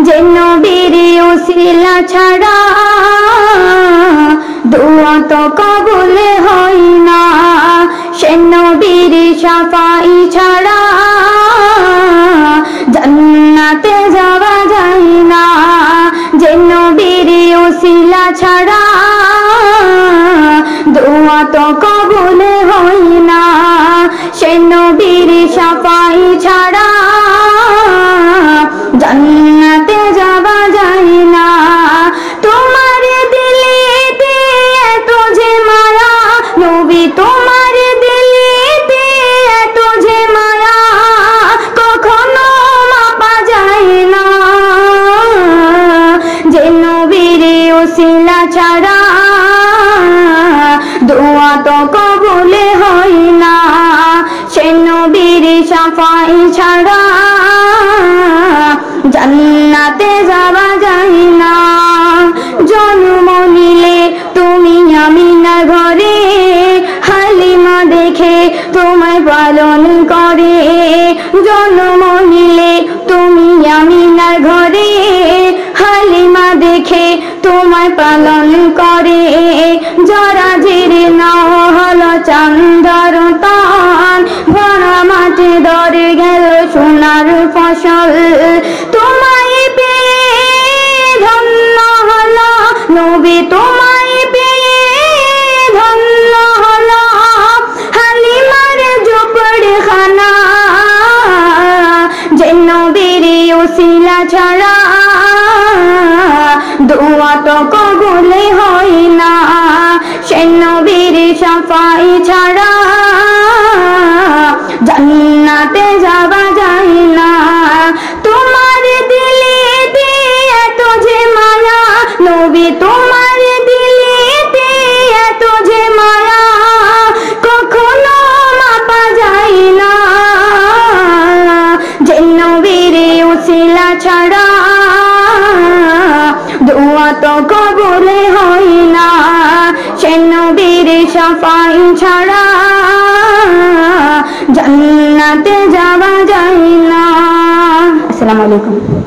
যে নবীর উসিলা ছাড়া দোয়া তো কবুল হয় না, সে নবীর শাফাই ছাড়া জান্নাতে যাওয়া যায় না। যে নবীর উসিলা ছাড়া দোয়া তো কবুল হয় না, সে নবীর শাফাই ছাড়া জান্নাতে যাওয়া যায় না। তোমার দিলেতে এত যে মায়া নবী, তোমার দিলেতে এত যে মায়া কখনো মাপা যায় না। যে নবীর উসিলা ছাড়া দোয়া তো কবুল হয় না, সে নবীর শাফাই ছাড়া জান্নাতে যাওয়া যায় না। জন্ম নিলে তুমি আমিনার ঘরে, হালিমা দেখে তোমায় পালন করে। জন্ম নিলে তুমি আমিনার ঘরে, হালিমা দেখে তোমায় পালন করে। জরাজির নাও হলো চান্দর তান, ভরা মাঠে ধরে গেল সোনার ফসল। তোমায় পেয়ে ধন্য হলো নবী, তোমায় পেয়ে ধন্য হলো হালিমার ঝোপড়খানা। যে নবীর উসিলা ছাড়া দোয়া তো কবুল হয় না, সে নবীর শাফাই ছাড়া জান্নাতে যাওয়া যায় না। তোমার দিলেতে এত যে মায়া নবী, তোমার দিলেতে এত যে মায়া কখনো মাপা যায় না। যে নবীর উসিলা ছাড়া দোয়া তো কবুল হয় না, সে নবীর শাফাই ছাড়া জান্নাতে যাওয়া যায় না। আসসালামু আলাইকুম।